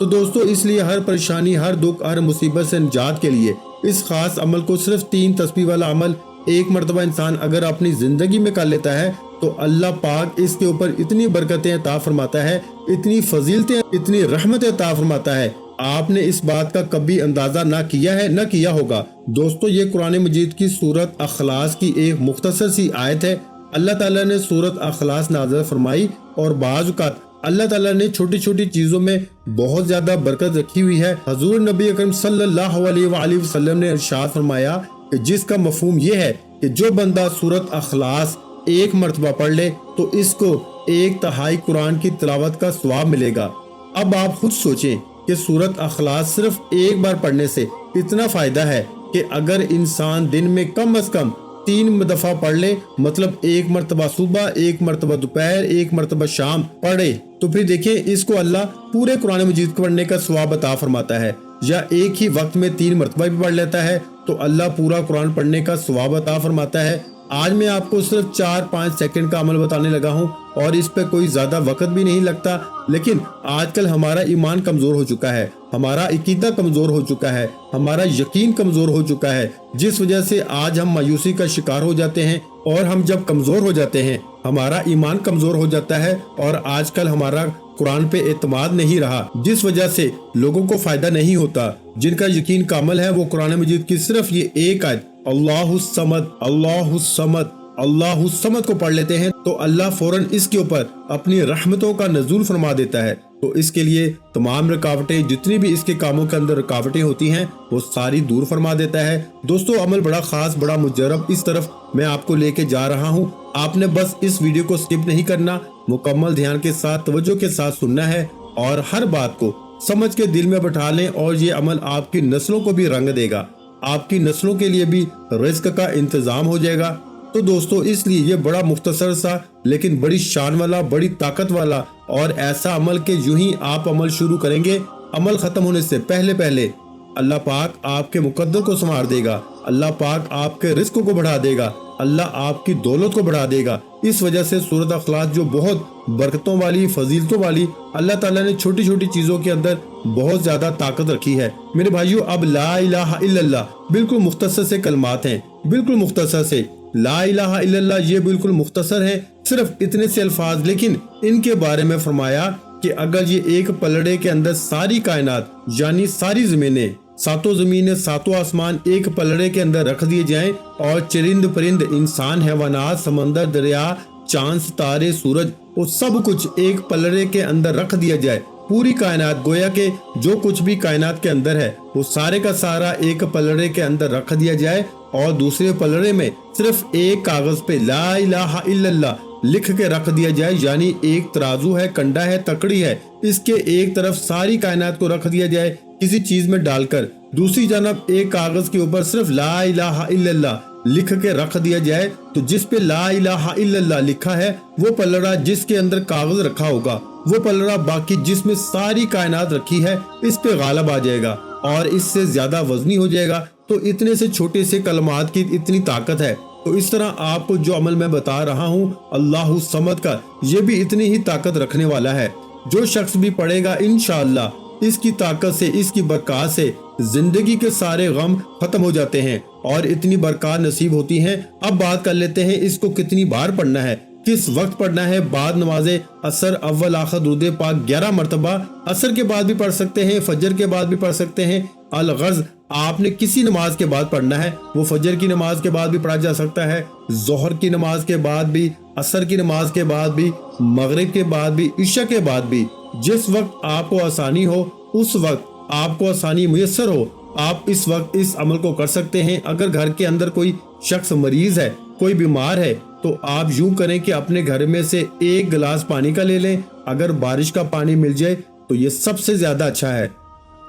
تو دوستو اس لیے ہر پریشانی، ہر دکھ، ہر مصیبت سے نجات کے لیے اس خاص عمل کو، صرف 3 تسبیح والا عمل ایک مرتبہ انسان اگر اپنی زندگی میں کر لیتا ہے تو اللہ پاک اس کے اوپر اتنی برکتیں عطا فرماتا ہے، اتنی فضیلتیں، اتنی رحمتیں عطا فرماتا ہے، آپ نے اس بات کا کبھی اندازہ نہ کیا ہے، نہ کیا ہوگا۔ دوستو یہ قرآن مجید کی سورت اخلاص کی ایک مختصر سی آیت ہے۔ اللہ تعالیٰ نے سورت اخلاص نازل فرمائی اور بعض اوقات اللہ تعالیٰ نے چھوٹی چھوٹی چیزوں میں بہت زیادہ برکت رکھی ہوئی ہے۔ حضور نبی اکرم صلی اللہ علیہ وآلہ وسلم نے ارشاد فرمایا کہ جس کا مفہوم یہ ہے کہ جو بندہ سورت اخلاص ایک مرتبہ پڑھ لے تو اس کو 1/3 قرآن کی تلاوت کا ثواب ملے گا۔ اب آپ خود سوچیں کہ سورت اخلاص صرف ایک بار پڑھنے سے اتنا فائدہ ہے کہ اگر انسان دن میں کم از کم 3 دفعہ پڑھ لے، مطلب 1 مرتبہ صبح، 1 مرتبہ دوپہر، 1 مرتبہ شام پڑھے، تو پھر دیکھیں اس کو اللہ پورے قرآن مجید کو پڑھنے کا ثواب عطا فرماتا ہے۔ یا ایک ہی وقت میں 3 مرتبہ بھی پڑھ لیتا ہے تو اللہ پورا قرآن پڑھنے کا ثواب عطا فرماتا ہے۔ آج میں آپ کو صرف 4-5 سیکنڈ کا عمل بتانے لگا ہوں اور اس پہ کوئی زیادہ وقت بھی نہیں لگتا، لیکن آج کل ہمارا ایمان کمزور ہو چکا ہے، ہمارا عقیدہ کمزور ہو چکا ہے، ہمارا یقین کمزور ہو چکا ہے، جس وجہ سے آج ہم مایوسی کا شکار ہو جاتے ہیں۔ اور ہم جب کمزور ہو جاتے ہیں، ہمارا ایمان کمزور ہو جاتا ہے اور آج کل ہمارا قرآن پہ اعتماد نہیں رہا، جس وجہ سے لوگوں کو فائدہ نہیں ہوتا۔ جن کا یقین کامل ہے وہ قرآن مجید کی صرف یہ ایک آیت اللہ الصمد، اللہ الصمد، اللہ الصمد کو پڑھ لیتے ہیں تو اللہ فوراً اس کے اوپر اپنی رحمتوں کا نزول فرما دیتا ہے۔ تو اس کے لیے تمام رکاوٹیں، جتنی بھی اس کے کاموں کے اندر رکاوٹیں ہوتی ہیں، وہ ساری دور فرما دیتا ہے۔ دوستو عمل بڑا خاص، بڑا مجرب، اس طرف میں آپ کو لے کے جا رہا ہوں۔ آپ نے بس اس ویڈیو کو سکپ نہیں کرنا، مکمل دھیان کے ساتھ، توجہ کے ساتھ سننا ہے اور ہر بات کو سمجھ کے دل میں بٹھا لیں، اور یہ عمل آپ کی نسلوں کو بھی رنگ دے گا، آپ کی نسلوں کے لیے بھی رزق کا انتظام ہو جائے گا۔ تو دوستو اس لیے یہ بڑا مختصر سا لیکن بڑی شان والا، بڑی طاقت والا اور ایسا عمل کہ یوں ہی آپ عمل شروع کریں گے، عمل ختم ہونے سے پہلے پہلے اللہ پاک آپ کے مقدر کو سنوار دے گا، اللہ پاک آپ کے رزق کو بڑھا دے گا، اللہ آپ کی دولت کو بڑھا دے گا۔ اس وجہ سے سورت اخلاص جو بہت برکتوں والی، فضیلتوں والی، اللہ تعالیٰ نے چھوٹی چھوٹی چیزوں کے اندر بہت زیادہ طاقت رکھی ہے۔ میرے بھائیو، اب لا الہ الا اللہ بالکل مختصر سے کلمات ہیں، بالکل مختصر سے لا الہ الا اللہ، یہ بالکل مختصر ہے، صرف اتنے سے الفاظ، لیکن ان کے بارے میں فرمایا کہ اگر یہ ایک پلڑے کے اندر ساری کائنات یعنی ساری زمینیں، 7 زمینیں، 7 آسمان ایک پلڑے کے اندر رکھ دیے جائیں اور چرند پرند، انسان، حیوانات، سمندر، دریا، چاند، ستارے، سورج، وہ سب کچھ ایک پلڑے کے اندر رکھ دیا جائے، پوری کائنات، گویا کہ جو کچھ بھی کائنات کے اندر ہے وہ سارے کا سارا ایک پلڑے کے اندر رکھ دیا جائے اور دوسرے پلڑے میں صرف ایک کاغذ پہ لا الہ الا اللہ لکھ کے رکھ دیا جائے، یعنی ایک ترازو ہے، کنڈا ہے، تکڑی ہے، اس کے ایک طرف ساری کائنات کو رکھ دیا جائے کسی چیز میں ڈال کر، دوسری جانب ایک کاغذ کے اوپر صرف لا الہ الا اللہ لکھ کے رکھ دیا جائے، تو جس پہ لا الہ الا اللہ لکھا ہے وہ پلڑا، جس کے اندر کاغذ رکھا ہوگا وہ پلڑا باقی جس میں ساری کائنات رکھی ہے اس پہ غالب آ جائے گا اور اس سے زیادہ وزنی ہو جائے گا۔ تو اتنے سے چھوٹے سے کلمات کی اتنی طاقت ہے، تو اس طرح آپ کو جو عمل میں بتا رہا ہوں اللہ الصمد کا، یہ بھی اتنی ہی طاقت رکھنے والا ہے۔ جو شخص بھی پڑھے گا انشاءاللہ اس کی طاقت سے، اس کی برکات سے زندگی کے سارے غم ختم ہو جاتے ہیں اور اتنی برکات نصیب ہوتی ہیں۔ اب بات کر لیتے ہیں اس کو کتنی بار پڑھنا ہے، کس وقت پڑھنا ہے۔ بعد نماز عصر اول آخر درود پاک 11 مرتبہ، عصر کے بعد بھی پڑھ سکتے ہیں، فجر کے بعد بھی پڑھ سکتے ہیں۔ الغرض آپ نے کسی نماز کے بعد پڑھنا ہے، وہ فجر کی نماز کے بعد بھی پڑھا جا سکتا ہے، ظہر کی نماز کے بعد بھی، عصر کی نماز کے بعد بھی، مغرب کے بعد بھی، عشاء کے بعد بھی، جس وقت آپ کو آسانی ہو، اس وقت آپ کو آسانی میسر ہو، آپ اس وقت اس عمل کو کر سکتے ہیں۔ اگر گھر کے اندر کوئی شخص مریض ہے، کوئی بیمار ہے، تو آپ یوں کریں کہ اپنے گھر میں سے 1 گلاس پانی کا لے لیں۔ اگر بارش کا پانی مل جائے تو یہ سب سے زیادہ اچھا ہے۔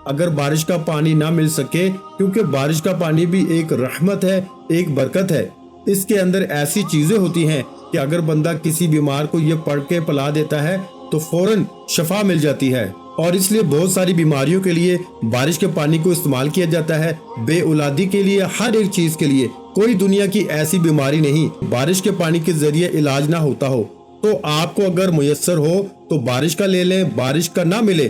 اگر بارش کا پانی نہ مل سکے، کیونکہ بارش کا پانی بھی ایک رحمت ہے، ایک برکت ہے، اس کے اندر ایسی چیزیں ہوتی ہیں کہ اگر بندہ کسی بیمار کو یہ پڑھ کے پلا دیتا ہے تو فوراً شفا مل جاتی ہے، اور اس لیے بہت ساری بیماریوں کے لیے بارش کے پانی کو استعمال کیا جاتا ہے، بے اولادی کے لیے، ہر ایک چیز کے لیے۔ کوئی دنیا کی ایسی بیماری نہیں بارش کے پانی کے ذریعے علاج نہ ہوتا ہو۔ تو آپ کو اگر میسر ہو تو بارش کا لے لیں، بارش کا نہ ملے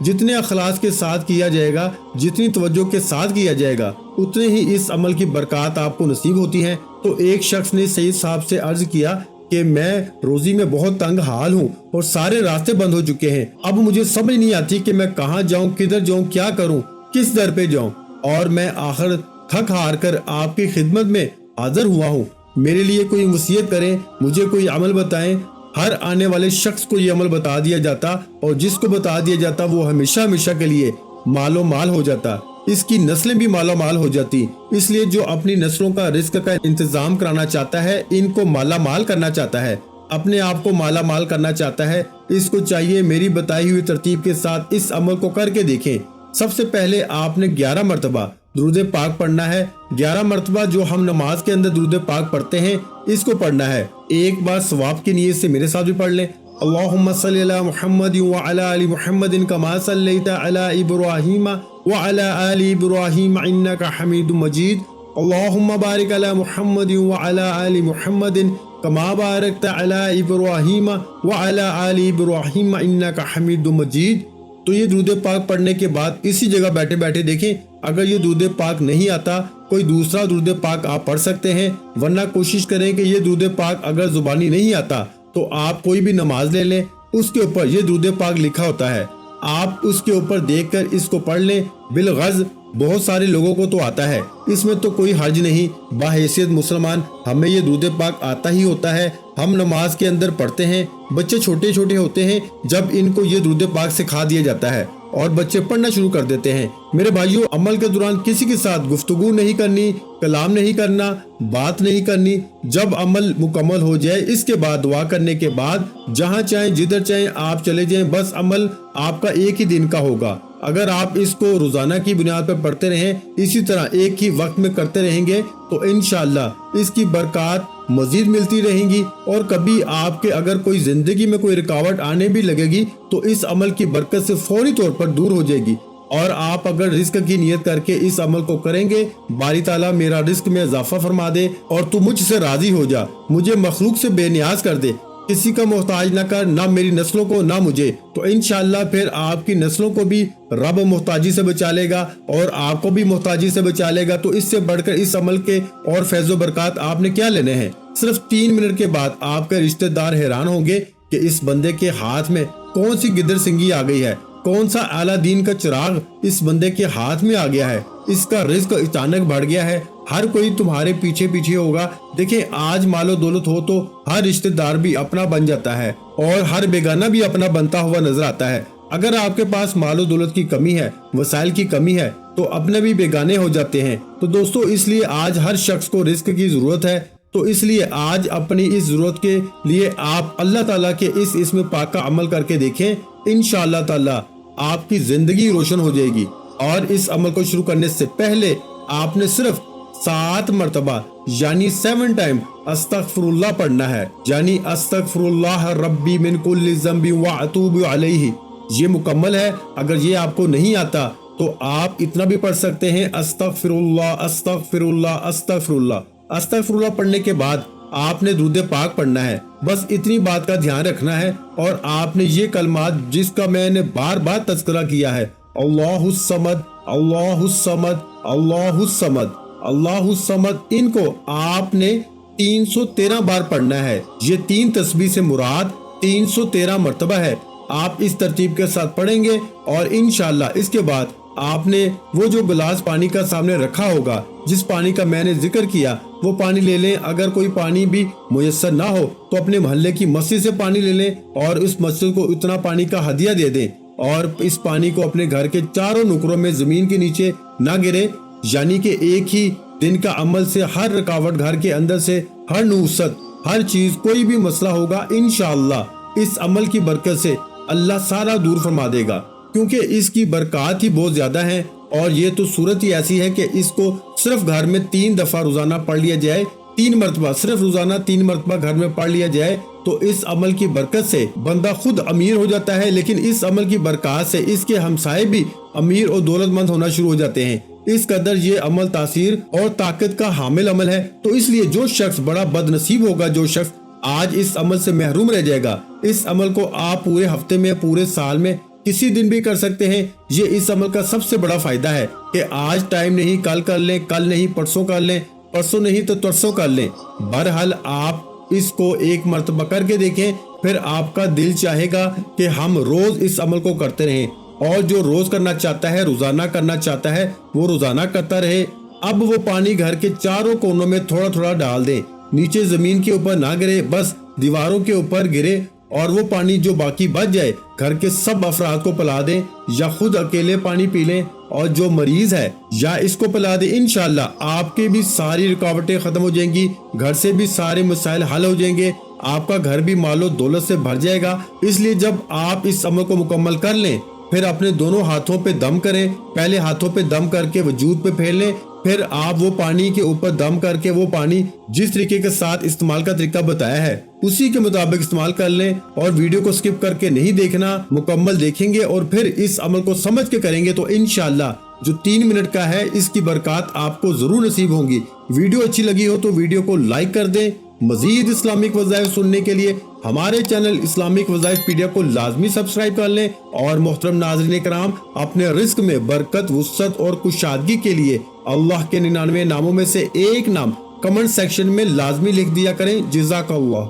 جتنے اخلاص کے ساتھ کیا جائے گا، جتنی توجہ کے ساتھ کیا جائے گا، اتنے ہی اس عمل کی برکات آپ کو نصیب ہوتی ہیں۔ تو ایک شخص نے سید صاحب سے عرض کیا کہ میں روزی میں بہت تنگ حال ہوں اور سارے راستے بند ہو چکے ہیں، اب مجھے سمجھ نہیں آتی کہ میں کہاں جاؤں، کدھر جاؤں، کیا کروں، کس در پہ جاؤں، اور میں آخر تھک ہار کر آپ کی خدمت میں حاضر ہوا ہوں، میرے لیے کوئی وصیت کریں، مجھے کوئی عمل بتائیں۔ ہر آنے والے شخص کو یہ عمل بتا دیا جاتا، اور جس کو بتا دیا جاتا وہ ہمیشہ ہمیشہ کے لیے مال و مال ہو جاتا، اس کی نسلیں بھی مالا مال ہو جاتی۔ اس لیے جو اپنی نسلوں کا رزق کا انتظام کرانا چاہتا ہے، ان کو مالا مال کرنا چاہتا ہے، اپنے آپ کو مالا مال کرنا چاہتا ہے، اس کو چاہیے میری بتائی ہوئی ترتیب کے ساتھ اس عمل کو کر کے دیکھیں۔ سب سے پہلے آپ نے 11 مرتبہ درود پاک پڑھنا ہے۔ 11 مرتبہ جو ہم نماز کے اندر درود پاک پڑھتے ہیں، اس کو پڑھنا ہے۔ ایک بار ثواب کی نیت سے میرے ساتھ بھی پڑھ لیں۔ اللہم صلی علی محمد وعلی آل محمد کما صلیت علی ابراہیم وعلی آل ابراہیم انک حمید مجید۔ اللہم بارک علی محمد وعلی آل محمد کما بارکت علی ابراہیم وعلی آل ابراہیم انک حمید مجید۔ تو یہ درود پاک پڑھنے کے بعد اسی جگہ بیٹھے بیٹھے دیکھیں، اگر یہ درود پاک نہیں آتا، کوئی دوسرا درود پاک آپ پڑھ سکتے ہیں، ورنہ کوشش کریں کہ یہ درود پاک اگر زبانی نہیں آتا تو آپ کوئی بھی نماز لے لیں، اس کے اوپر یہ درود پاک لکھا ہوتا ہے، آپ اس کے اوپر دیکھ کر اس کو پڑھ لیں بالغز۔ بہت سارے لوگوں کو تو آتا ہے، اس میں تو کوئی حرج نہیں، باحیثیت مسلمان ہمیں یہ درود پاک آتا ہی ہوتا ہے، ہم نماز کے اندر پڑھتے ہیں، بچے چھوٹے چھوٹے ہوتے ہیں جب ان کو یہ درود پاک سکھا دیا جاتا ہے اور بچے پڑھنا شروع کر دیتے ہیں۔ میرے بھائیوں، عمل کے دوران کسی کے ساتھ گفتگو نہیں کرنی، کلام نہیں کرنا، بات نہیں کرنی۔ جب عمل مکمل ہو جائے اس کے بعد دعا کرنے کے بعد جہاں چاہیں جدھر چاہیں آپ چلے جائیں، بس عمل آپ کا ایک ہی دن کا ہوگا۔ اگر آپ اس کو روزانہ کی بنیاد پر پڑھتے رہیں، اسی طرح ایک ہی وقت میں کرتے رہیں گے تو انشاءاللہ اس کی برکات مزید ملتی رہیں گی، اور کبھی آپ کے اگر کوئی زندگی میں کوئی رکاوٹ آنے بھی لگے گی تو اس عمل کی برکت سے فوری طور پر دور ہو جائے گی۔ اور آپ اگر رزق کی نیت کر کے اس عمل کو کریں گے، باری تعالیٰ میرا رزق میں اضافہ فرما دے اور تو مجھ سے راضی ہو جا، مجھے مخلوق سے بے نیاز کر دے، کسی کا محتاج نہ کر، نہ میری نسلوں کو نہ مجھے، تو انشاءاللہ پھر آپ کی نسلوں کو بھی رب محتاجی سے بچا لے گا اور آپ کو بھی محتاجی سے بچا لے گا۔ تو اس سے بڑھ کر اس عمل کے اور فیض و برکات آپ نے کیا لینے ہیں؟ صرف 3 منٹ کے بعد آپ کے رشتہ دار حیران ہوں گے کہ اس بندے کے ہاتھ میں کون سی گدر سنگی آ گئی ہے، کون سا اعلیٰ دین کا چراغ اس بندے کے ہاتھ میں آ گیا ہے، اس کا رزق اچانک بڑھ گیا ہے، ہر کوئی تمہارے پیچھے پیچھے ہوگا۔ دیکھیں، آج مال و دولت ہو تو ہر رشتہ دار بھی اپنا بن جاتا ہے اور ہر بیگانہ بھی اپنا بنتا ہوا نظر آتا ہے۔ اگر آپ کے پاس مال و دولت کی کمی ہے، وسائل کی کمی ہے، تو اپنے بھی بیگانے ہو جاتے ہیں۔ تو دوستو، اس لیے آج ہر شخص کو رزق کی ضرورت ہے، تو اس لیے آج اپنی اس ضرورت کے لیے آپ اللہ تعالیٰ کے اس اسم پاک کا عمل کر کے دیکھیں، انشاءاللہ تعالیٰ آپ کی زندگی روشن ہو جائے گی۔ اور اس عمل کو شروع کرنے سے پہلے آپ نے صرف 7 مرتبہ یعنی 7 ٹائم استغفر اللہ پڑھنا ہے، یعنی استغفر اللہ ربی من کل ذنب واتوب علیہ۔ یہ مکمل ہے۔ اگر یہ آپ کو نہیں آتا تو آپ اتنا بھی پڑھ سکتے ہیں، استغفر اللہ استغفر اللہ استغفر اللہ۔ استغفر اللہ پڑھنے کے بعد آپ نے درود پاک پڑھنا ہے، بس اتنی بات کا دھیان رکھنا ہے۔ اور آپ نے یہ کلمات جس کا میں نے بار بار تذکرہ کیا ہے، اللہ الصمد اللہ الصمد اللہ الصمد اللہ الصمد، ان کو آپ نے 313 بار پڑھنا ہے۔ یہ 3 تسبیح سے مراد 313 مرتبہ ہے۔ آپ اس ترتیب کے ساتھ پڑھیں گے اور انشاءاللہ اس کے بعد آپ نے وہ جو گلاس پانی کا سامنے رکھا ہوگا، جس پانی کا میں نے ذکر کیا، وہ پانی لے لیں۔ اگر کوئی پانی بھی میسر نہ ہو تو اپنے محلے کی مسجد سے پانی لے لیں اور اس مسجد کو اتنا پانی کا ہدیہ دے دیں، اور اس پانی کو اپنے گھر کے چاروں نکروں میں زمین کے نیچے نہ گرے، یعنی کہ ایک ہی دن کا عمل سے ہر رکاوٹ گھر کے اندر سے، ہر نحوست، ہر چیز، کوئی بھی مسئلہ ہوگا، انشاءاللہ اس عمل کی برکت سے اللہ سارا دور فرما دے گا، کیونکہ اس کی برکات ہی بہت زیادہ ہیں۔ اور یہ تو صورت ہی ایسی ہے کہ اس کو صرف گھر میں 3 دفعہ روزانہ پڑھ لیا جائے، 3 مرتبہ، صرف روزانہ 3 مرتبہ گھر میں پڑھ لیا جائے تو اس عمل کی برکت سے بندہ خود امیر ہو جاتا ہے، لیکن اس عمل کی برکات سے اس کے ہمسائے بھی امیر اور دولت مند ہونا شروع ہو جاتے ہیں۔ اس قدر یہ عمل تاثیر اور طاقت کا حامل عمل ہے۔ تو اس لیے جو شخص بڑا بد نصیب ہوگا، جو شخص آج اس عمل سے محروم رہ جائے گا، اس عمل کو آپ پورے ہفتے میں، پورے سال میں کسی دن بھی کر سکتے ہیں۔ یہ اس عمل کا سب سے بڑا فائدہ ہے کہ آج ٹائم نہیں کل کر لیں، کل نہیں پرسوں کر لیں، پرسوں نہیں تو ترسوں کر لیں۔ بہرحال آپ اس کو ایک مرتبہ کر کے دیکھیں، پھر آپ کا دل چاہے گا کہ ہم روز اس عمل کو کرتے رہیں، اور جو روز کرنا چاہتا ہے، روزانہ کرنا چاہتا ہے، وہ روزانہ کرتا رہے۔ اب وہ پانی گھر کے چاروں کونوں میں تھوڑا تھوڑا ڈال دیں، نیچے زمین کے اوپر نہ گرے، بس دیواروں کے اوپر گرے، اور وہ پانی جو باقی بچ جائے گھر کے سب افراد کو پلا دیں، یا خود اکیلے پانی پی لیں، اور جو مریض ہے یا اس کو پلا دیں۔ انشاءاللہ آپ کے بھی ساری رکاوٹیں ختم ہو جائیں گی، گھر سے بھی سارے مسائل حل ہو جائیں گے، آپ کا گھر بھی مال و دولت سے بھر جائے گا۔ اس لیے جب آپ اس عمل کو مکمل کر لیں، پھر اپنے دونوں ہاتھوں پہ دم کریں، پہلے ہاتھوں پہ دم کر کے وجود پہ پھیر لیں، پھر آپ وہ پانی کے اوپر دم کر کے وہ پانی جس طریقے کے ساتھ استعمال کا طریقہ بتایا ہے اسی کے مطابق استعمال کر لیں، اور ویڈیو کو سکپ کر کے نہیں دیکھنا، مکمل دیکھیں گے اور پھر اس عمل کو سمجھ کے کریں گے تو انشاءاللہ جو 3 منٹ کا ہے اس کی برکات آپ کو ضرور نصیب ہوں گی۔ ویڈیو اچھی لگی ہو تو ویڈیو کو لائک کر دیں۔ مزید اسلامک وظائف سننے کے لیے ہمارے چینل اسلامک وظائف پیڈیا کو لازمی سبسکرائب کر لیں، اور محترم ناظرین کرام، اپنے رزق میں برکت، وسعت اور کشادگی کے لیے اللہ کے 99 ناموں میں سے ایک نام کمنٹ سیکشن میں لازمی لکھ دیا کریں۔ جزاک اللہ۔